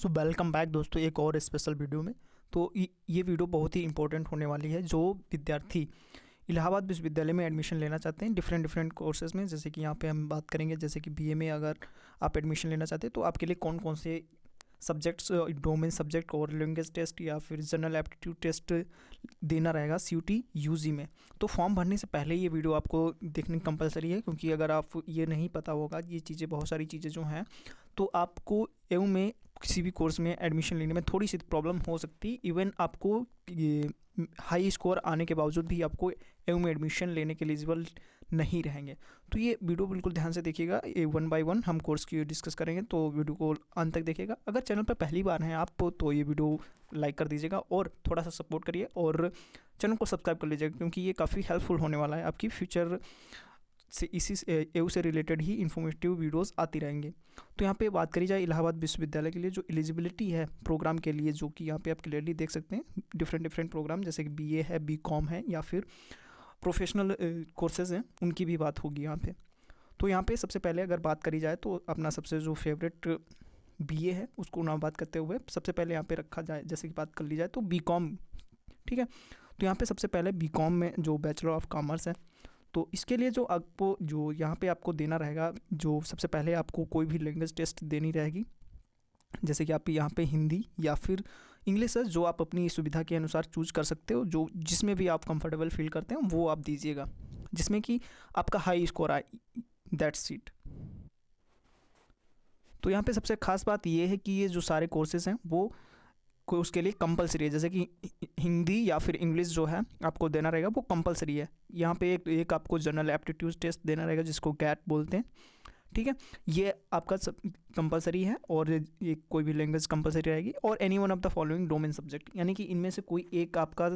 So welcome back दोस्तों एक और स्पेशल वीडियो में। तो ये वीडियो बहुत ही इंपॉर्टेंट होने वाली है। जो विद्यार्थी इलाहाबाद विश्वविद्यालय में एडमिशन लेना चाहते हैं डिफरेंट कोर्सेज़ में, जैसे कि यहाँ पे हम बात करेंगे, जैसे कि बीए में अगर आप एडमिशन लेना चाहते हैं तो आपके लिए कौन कौन से सब्जेक्ट्स, डोमेन सब्जेक्ट और लैंग्वेज टेस्ट या फिर जनरल एप्टीट्यूड टेस्ट देना रहेगा सीयूटी यूजी में। तो फॉर्म भरने से पहले ये वीडियो आपको देखनी कंपलसरी है, क्योंकि अगर आप ये नहीं पता होगा ये चीज़ें, बहुत सारी चीज़ें जो हैं, तो आपको एवं में किसी भी कोर्स में एडमिशन लेने में थोड़ी सी प्रॉब्लम हो सकती है। इवन आपको ये हाई स्कोर आने के बावजूद भी आपको एवं में एडमिशन लेने के एलिजिबल नहीं रहेंगे। तो ये वीडियो बिल्कुल ध्यान से देखिएगा, वन बाय वन हम कोर्स की डिस्कस करेंगे, तो वीडियो को अंत तक देखिएगा। अगर चैनल पर पहली बार हैं आप तो ये वीडियो लाइक कर दीजिएगा और थोड़ा सा सपोर्ट करिए और चैनल को सब्सक्राइब कर लीजिएगा, क्योंकि ये काफ़ी हेल्पफुल होने वाला है आपकी फ्यूचर से, इसी एयू से रिलेटेड ही इन्फॉर्मेटिव वीडियोस आती रहेंगे। तो यहाँ पे बात करी जाए इलाहाबाद विश्वविद्यालय के लिए जो एलिजिबिलिटी है प्रोग्राम के लिए, जो कि यहाँ पे आप क्लियरली देख सकते हैं डिफरेंट प्रोग्राम, जैसे कि बीए है, बीकॉम है या फिर प्रोफेशनल कोर्सेज हैं, उनकी भी बात होगी यहाँ पे। तो यहाँ पे सबसे पहले अगर बात करी जाए तो अपना सबसे जो फेवरेट बीए है उसको ना बात करते हुए सबसे पहले यहाँ पे रखा जाए, जैसे कि बात कर ली जाए तो बीकॉम, ठीक है। तो यहाँ पे सबसे पहले बीकॉम में जो बैचलर ऑफ कॉमर्स है, तो इसके लिए जो आपको जो यहाँ पे आपको देना रहेगा, जो सबसे पहले आपको कोई भी लैंग्वेज टेस्ट देनी रहेगी, जैसे कि आप यहाँ पे हिंदी या फिर इंग्लिश है, जो आप अपनी सुविधा के अनुसार चूज कर सकते हो, जो जिसमें भी आप कंफर्टेबल फील करते हैं वो आप दीजिएगा, जिसमें कि आपका हाई स्कोर आए, दैट्स इट। तो यहाँ पे सबसे खास बात ये है कि ये जो सारे कोर्सेज हैं वो उसके लिए कंपलसरी है, जैसे कि हिंदी या फिर इंग्लिश जो है आपको देना रहेगा वो कंपलसरी है। यहाँ पे एक आपको जनरल एप्टीट्यूड टेस्ट देना रहेगा, जिसको गैट बोलते हैं, ठीक है। ये आपका सब कंपलसरी है, और ये कोई भी लैंग्वेज कंपलसरी रहेगी, और any one of the following domain subject, यानी कि इनमें से कोई एक आपका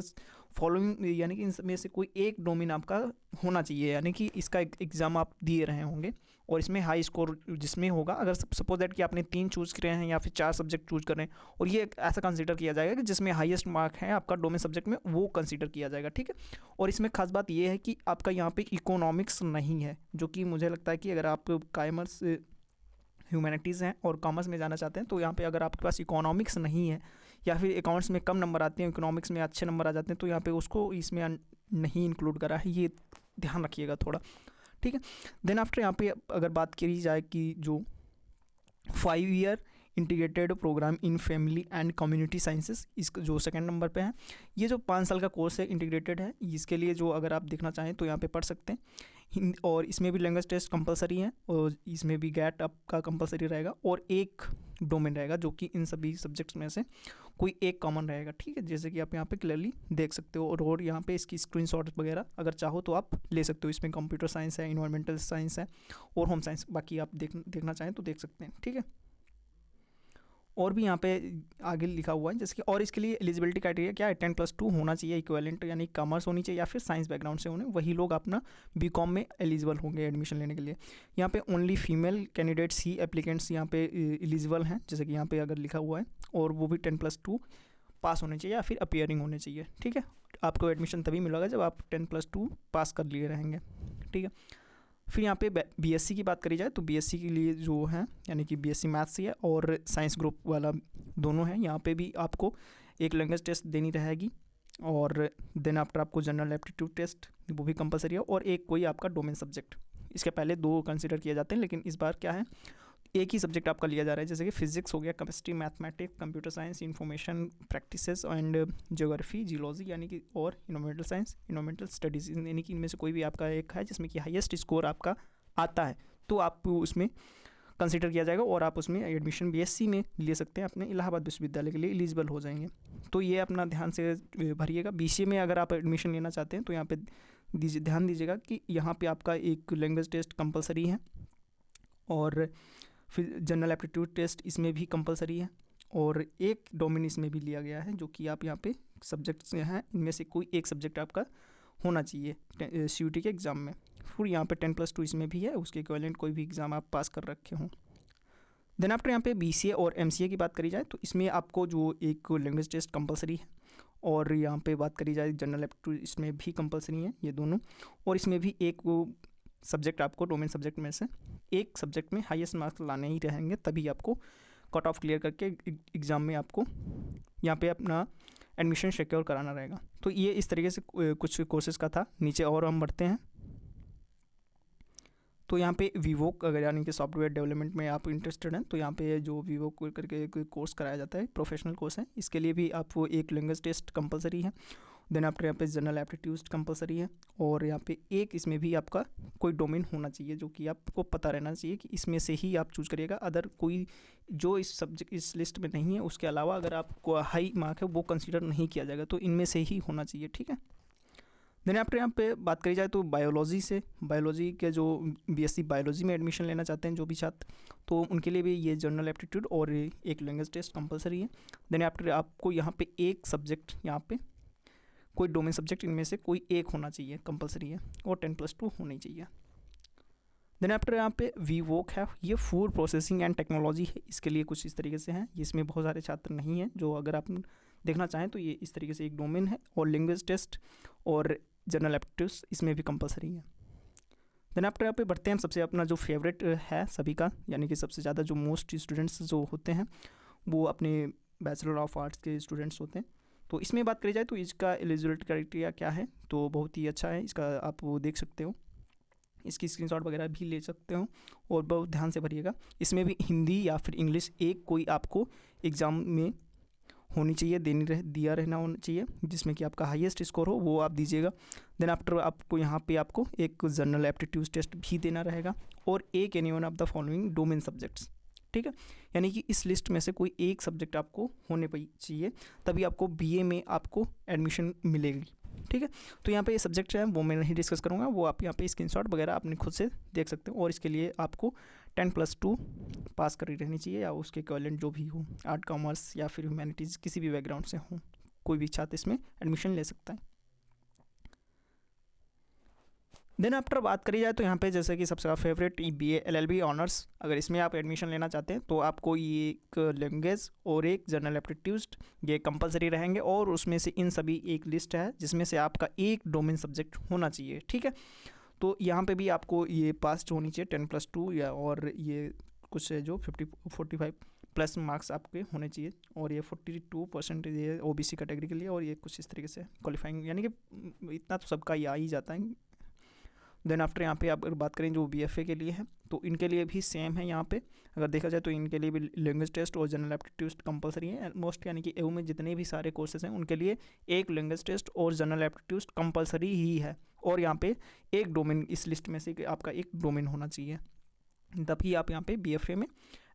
फॉलोइंग, यानी कि इनमें से कोई एक डोमेन आपका होना चाहिए, यानी कि इसका एग्ज़ाम आप दिए रहे होंगे और इसमें हाई स्कोर जिसमें होगा, अगर सपोज दैट कि आपने 3 चूज़ करे हैं या फिर 4 सब्जेक्ट चूज़ कर रहे हैं, और ये ऐसा कंसीडर किया जाएगा कि जिसमें हाईएस्ट मार्क है आपका डोमेन सब्जेक्ट में, वो कंसीडर किया जाएगा, ठीक है। और इसमें खास बात ये है कि आपका यहाँ पे इकोनॉमिक्स नहीं है, जो कि मुझे लगता है कि अगर आप कॉमर्स ह्यूमैनिटीज़ हैं और कॉमर्स में जाना चाहते हैं, तो यहाँ पे अगर आपके पास इकोनॉमिक्स नहीं है या फिर अकाउंट्स में कम नंबर आते हैं, इकोनॉमिक्स में अच्छे नंबर आ जाते हैं, तो यहाँ पे उसको इसमें नहीं इंक्लूड करा है, ये ध्यान रखिएगा थोड़ा, ठीक है। देन आफ्टर यहाँ पे अगर बात करी जाए कि जो 5 year integrated programme in family and community sciences, इसका जो सेकंड नंबर पे है, ये जो 5 साल का कोर्स है इंटीग्रेटेड है, इसके लिए जो अगर आप देखना चाहें तो यहाँ पे पढ़ सकते हैं। और इसमें भी लैंग्वेज टेस्ट कंपलसरी है, और इसमें भी गैट आपका कंपलसरी रहेगा, और एक डोमेन रहेगा जो कि इन सभी सब्जेक्ट्स में से कोई एक कॉमन रहेगा, ठीक है, जैसे कि आप यहाँ पे क्लियरली देख सकते हो। और यहाँ पे इसकी स्क्रीनशॉट वगैरह अगर चाहो तो आप ले सकते हो। इसमें कंप्यूटर साइंस है, इन्वायरमेंटल साइंस है और होम साइंस, बाकी आप देखना चाहें तो देख सकते हैं, ठीक है। और भी यहाँ पे आगे लिखा हुआ है, जैसे कि और इसके लिए एलिजिबिलिटी क्राइटेरिया क्या है, 10+2 होना चाहिए इक्विवेलेंट, यानी कॉमर्स होनी चाहिए या फिर साइंस बैकग्राउंड से होने, वही लोग अपना बीकॉम में एलिजिबल होंगे एडमिशन लेने के लिए। यहाँ पे ओनली फीमेल कैंडिडेट्स ही एप्लीकेंट्स यहाँ पे एलिजिबल हैं, जैसे कि यहाँ पे अगर लिखा हुआ है, और वो भी 10+2 पास होने चाहिए या फिर अपीयरिंग होने चाहिए, ठीक है। आपको एडमिशन तभी मिलेगा जब आप 10+2 पास कर लिए रहेंगे, ठीक है। फिर यहाँ पे बीएससी की बात करी जाए तो बीएससी के लिए जो है, यानी कि बीएससी मैथ्स है और साइंस ग्रुप वाला दोनों है, यहाँ पे भी आपको एक लैंग्वेज टेस्ट देनी रहेगी, और देन आफ्टर आपको जनरल एप्टीट्यूड टेस्ट वो भी कंपलसरी है, और एक कोई आपका डोमेन सब्जेक्ट। इसके पहले 2 कंसिडर किए जाते हैं, लेकिन इस बार क्या है, एक ही सब्जेक्ट आपका लिया जा रहा है, जैसे कि फिजिक्स हो गया, chemistry, mathematics, computer science, information practices and geography, geology, यानी कि और इन्वायरमेंटल साइंस, इन्वायरमेंटल स्टडीज़, यानी कि इनमें से कोई भी आपका एक है जिसमें कि हाईएस्ट स्कोर आपका आता है, तो आप उसमें कंसिडर किया जाएगा और आप उसमें एडमिशन बीएससी में ले सकते हैं, अपने इलाहाबाद विश्वविद्यालय के लिए एलिजिबल हो जाएंगे। तो ये अपना ध्यान से भरिएगा। बीसीए में अगर आप एडमिशन लेना चाहते हैं तो यहाँ पे ध्यान दीजिएगा कि यहाँ पे आपका एक लैंग्वेज टेस्ट कंपलसरी है, और फिर जनरल एप्टीट्यूड टेस्ट इसमें भी कंपलसरी है, और एक डोमेन इसमें भी लिया गया है, जो कि आप यहाँ पे सब्जेक्ट्स हैं, इनमें से कोई एक सब्जेक्ट आपका होना चाहिए सीयूटी के एग्ज़ाम में। फिर यहाँ पे 10+2 इसमें भी है, उसके इक्विवेलेंट कोई भी एग्ज़ाम आप पास कर रखे हों। देन आफ्टर यहाँ पे बीसीए और एमसीए की बात करी जाए तो इसमें आपको जो एक लैंग्वेज टेस्ट कंपलसरी है, और यहाँ पे बात करी जाए जनरल एप्टीट्यूड, इसमें भी कंपलसरी है ये दोनों, और इसमें भी एक सब्जेक्ट आपको डोमेन सब्जेक्ट में से एक सब्जेक्ट में हाईएस्ट मार्क्स लाने ही रहेंगे, तभी आपको कट ऑफ क्लियर करके एग्ज़ाम में आपको यहाँ पे अपना एडमिशन सिक्योर कराना रहेगा। तो ये इस तरीके से कुछ कोर्सेज़ का था। नीचे और हम बढ़ते हैं तो यहाँ पे वीवोक, अगर यानी कि सॉफ्टवेयर डेवलपमेंट में आप इंटरेस्टेड हैं तो यहाँ पे जो वीवोक करके एक कोर्स कराया जाता है, प्रोफेशनल कोर्स है। इसके लिए भी आपको एक लैंग्वेज टेस्ट कंपलसरी है। देन आफ्टर यहाँ पे जनरल एप्टीट्यूड कंपलसरी है, और यहाँ पे एक इसमें भी आपका कोई डोमेन होना चाहिए जो कि आपको पता रहना चाहिए कि इसमें से ही आप चूज़ करिएगा। अदर कोई जो इस सब्जेक्ट इस लिस्ट में नहीं है उसके अलावा अगर आपको हाई मार्क है वो कंसिडर नहीं किया जाएगा, तो इनमें से ही होना चाहिए, ठीक है। देन आफ्टर यहाँ पे बात करी जाए तो बायोलॉजी से, बायोलॉजी के जो बीएससी बायोलॉजी में एडमिशन लेना चाहते हैं जो भी छात्र, तो उनके लिए भी ये जनरल एप्टीट्यूड और एक लैंग्वेज टेस्ट कंपलसरी है। देन आफ्टर आपको यहाँ पे एक सब्जेक्ट, यहाँ पे कोई डोमेन सब्जेक्ट इनमें से कोई एक होना चाहिए, कंपलसरी है, और 10+2 होनी चाहिए। देन आफ्टर यहाँ पे वीवोक है, ये फूड प्रोसेसिंग एंड टेक्नोलॉजी है। इसके लिए कुछ इस तरीके से हैं, इसमें बहुत सारे छात्र नहीं हैं जो अगर आप देखना चाहें तो ये इस तरीके से एक डोमेन है, और लैंग्वेज टेस्ट और जनरल एप्टीट्यूड्स इसमें भी कंपलसरी है। देन आफ्टर यहाँ पे बढ़ते हैं, सबसे अपना जो फेवरेट है सभी का, यानी कि सबसे ज़्यादा जो मोस्ट स्टूडेंट्स जो होते हैं वो अपने बैचलर ऑफ आर्ट्स के स्टूडेंट्स होते हैं। तो इसमें बात करी जाए तो इसका एलिजिबिलिटी क्राइटेरिया क्या है, तो बहुत ही अच्छा है इसका, आप वो देख सकते हो, इसकी स्क्रीनशॉट वगैरह भी ले सकते हो, और बहुत ध्यान से भरिएगा। इसमें भी हिंदी या फिर इंग्लिश एक कोई आपको एग्ज़ाम में होनी चाहिए, दिया रहना होना चाहिए, जिसमें कि आपका हाईएस्ट स्कोर हो वो आप दीजिएगा। देन आफ्टर आपको यहाँ पे आपको एक जनरल एप्टीट्यूड टेस्ट भी देना रहेगा, और एक any one of the following domain subjects, ठीक है। यानी कि इस लिस्ट में से कोई एक सब्जेक्ट आपको होने चाहिए, तभी आपको बीए में आपको एडमिशन मिलेगी, ठीक है। तो यहाँ पे ये सब्जेक्ट है वो मैं नहीं डिस्कस करूँगा, वो आप यहाँ पे स्क्रीनशॉट वगैरह अपने खुद से देख सकते हो। और इसके लिए आपको 10+2 पास करी रहनी चाहिए, या उसके इक्विवेलेंट जो भी हो, आर्ट कॉमर्स या फिर ह्यूमैनिटीज़ किसी भी बैकग्राउंड से हो, कोई भी छात्र इसमें एडमिशन ले सकता है। देन आफ्टर बात करी जाए तो यहाँ पे जैसे कि सबसे फेवरेट BA LLB ऑनर्स, अगर इसमें आप एडमिशन लेना चाहते हैं तो आपको ये एक लैंग्वेज और एक जनरल एप्टीट्यूड ये कंपलसरी रहेंगे, और उसमें से इन सभी एक लिस्ट है जिसमें से आपका एक डोमेन सब्जेक्ट होना चाहिए, ठीक है। तो यहाँ पे भी आपको ये पास होनी चाहिए 10+2, या और ये कुछ है जो 45 प्लस मार्क्स आपके होने चाहिए, और ये 42% ये OBC कैटेगरी के लिए, और ये कुछ इस तरीके से क्वालिफाइंग, यानी कि इतना तो सबका ही आ ही जाता है। देन आफ्टर यहाँ पे आप अगर बात करें जो BFA के लिए है तो इनके लिए भी सेम है। यहाँ पे अगर देखा जाए तो इनके लिए भी लैंग्वेज टेस्ट और जनरल एप्टीट्यूड कंपलसरी है मोस्ट, यानी कि EU में जितने भी सारे कोर्सेज हैं उनके लिए एक लैंग्वेज टेस्ट और जनरल एप्टीट्यूड कंपलसरी ही है, और यहाँ पे एक डोमेन इस लिस्ट में से आपका एक डोमेन होना चाहिए, तभी आप यहाँ पे BFA में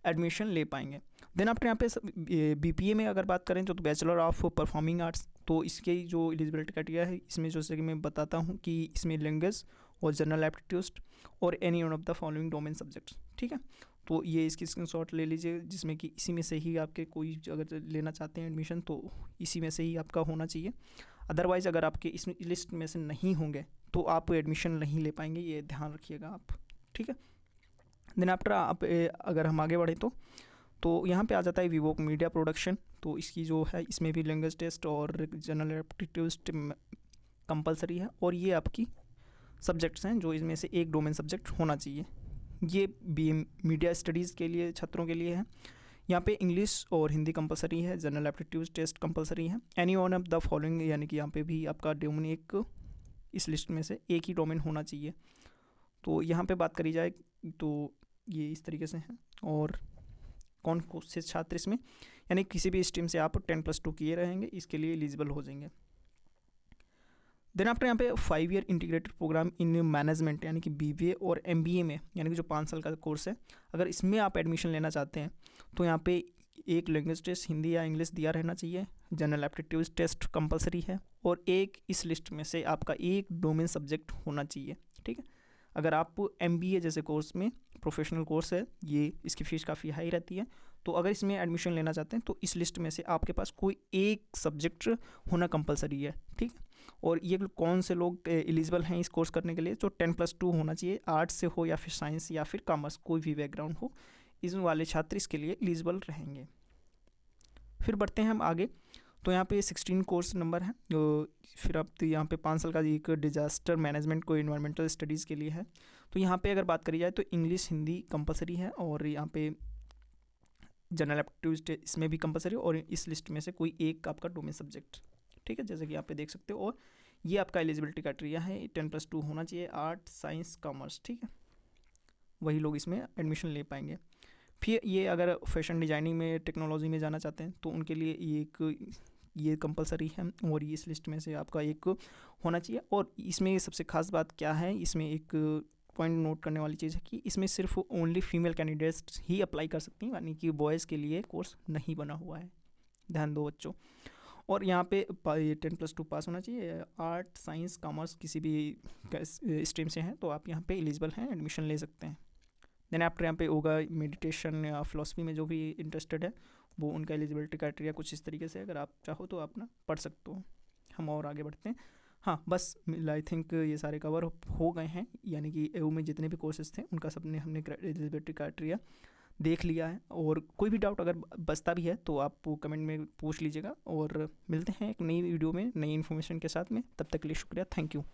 एडमिशन ले पाएंगे। देन आफ्टर यहाँ पे BPA में अगर बात करें तो बैचलर ऑफ परफॉर्मिंग आर्ट्स, तो इसके जो एलिजिबिलिटी क्राइटेरिया है इसमें जैसे कि मैं बताता हूँ कि इसमें लैंग्वेज और जनरल एप्टीट्यूड और any one of the following domain subjects, ठीक है। तो ये इसकी स्क्रीनशॉट ले लीजिए, जिसमें कि इसी में से ही आपके कोई अगर लेना चाहते हैं एडमिशन तो इसी में से ही आपका होना चाहिए। अदरवाइज़ अगर आपके इस लिस्ट में से नहीं होंगे तो आप एडमिशन नहीं ले पाएंगे, ये ध्यान रखिएगा आप, ठीक है। देन आफ्टर आप अगर हम आगे बढ़ें तो यहाँ पे आ जाता है वीवोक मीडिया प्रोडक्शन। तो इसकी जो है इसमें भी लैंग्वेज टेस्ट और जनरल एप्टीट्यूड कंपलसरी है, और ये आपकी सब्जेक्ट्स हैं जो इसमें से एक डोमेन सब्जेक्ट होना चाहिए। ये BA मीडिया स्टडीज़ के लिए छात्रों के लिए है। यहाँ पे इंग्लिश और हिंदी कंपलसरी है, जनरल एप्टीट्यूड टेस्ट कंपलसरी है, any one of the following, यानी कि यहाँ पे भी आपका डोमेन एक इस लिस्ट में से एक ही डोमेन होना चाहिए। तो यहाँ पे बात करी जाए तो ये इस तरीके से है, और कौन से छात्र इसमें, यानी किसी भी स्ट्रीम से आप 10+2 किए रहेंगे इसके लिए एलिजिबल हो जाएंगे। देन आफ्टर यहाँ पे 5 year integrated programme in management, यानी कि BBA और MBA में, यानी कि जो 5 साल का कोर्स है, अगर इसमें आप एडमिशन लेना चाहते हैं तो यहाँ पे एक लैंग्वेज टेस्ट हिंदी या इंग्लिश दिया रहना चाहिए, जनरल एप्टीट्यूड टेस्ट कंपलसरी है, और एक इस लिस्ट में से आपका एक डोमेन सब्जेक्ट होना चाहिए, ठीक है। अगर आप MBA जैसे कोर्स में, प्रोफेशनल कोर्स है ये, इसकी फ़ीस काफ़ी हाई रहती है, तो अगर इसमें एडमिशन लेना चाहते हैं तो इस लिस्ट में से आपके पास कोई एक सब्जेक्ट होना कंपलसरी है, ठीक है। और ये कौन से लोग एलिजिबल हैं इस कोर्स करने के लिए, जो 10+2 होना चाहिए, आर्ट्स से हो या फिर साइंस या फिर कॉमर्स, कोई भी बैकग्राउंड हो, इस वाले छात्र इसके लिए एलिजिबल रहेंगे। फिर बढ़ते हैं हम आगे, तो यहाँ पे 16 कोर्स नंबर है। फिर अब तो यहाँ पे 5 साल का एक डिजास्टर मैनेजमेंट को इन्वायरमेंटल स्टडीज़ के लिए है। तो यहाँ पे अगर बात करी जाए तो इंग्लिश हिंदी कंपलसरी है, और यहाँ पे जनरल एप्टीट्यूड इसमें भी कंपलसरी और इस लिस्ट में से कोई एक आपका डोमेन सब्जेक्ट, ठीक है, जैसे कि यहाँ पे देख सकते हो। और ये आपका एलिजिबिलिटी क्राइटेरिया है, 10+2 होना चाहिए, आर्ट साइंस कॉमर्स, ठीक है, वही लोग इसमें एडमिशन ले पाएंगे। फिर ये अगर फैशन डिज़ाइनिंग में, टेक्नोलॉजी में जाना चाहते हैं तो उनके लिए ये कंपलसरी है और ये इस लिस्ट में से आपका एक होना चाहिए। और इसमें सबसे खास बात क्या है, इसमें एक पॉइंट नोट करने वाली चीज़ है कि इसमें सिर्फ ओनली फीमेल कैंडिडेट्स ही अप्लाई कर सकती हैं, यानी कि बॉयज़ के लिए कोर्स नहीं बना हुआ है, ध्यान दो बच्चों। और यहाँ पे 10+2 पास होना चाहिए, आर्ट साइंस कॉमर्स किसी भी स्ट्रीम से हैं तो आप यहाँ पे एलिजिबल हैं, एडमिशन ले सकते हैं। देन आफ्टर यहाँ पे होगा मेडिटेशन या फिलोसफी में जो भी इंटरेस्टेड है वो, उनका एलिजिबिलिटी क्राइटेरिया कुछ इस तरीके से, अगर आप चाहो तो आप ना पढ़ सकते हो। हम और आगे बढ़ते हैं। हाँ बस आई थिंक ये सारे कवर हो गए हैं, यानी कि EU में जितने भी कोर्सेज थे उनका सबने हमने एलिजिबिलिटी क्राइटेरिया देख लिया है। और कोई भी डाउट अगर बचता भी है तो आप कमेंट में पूछ लीजिएगा। और मिलते हैं एक नई वीडियो में नई इन्फॉर्मेशन के साथ में, तब तक के लिए शुक्रिया, थैंक यू।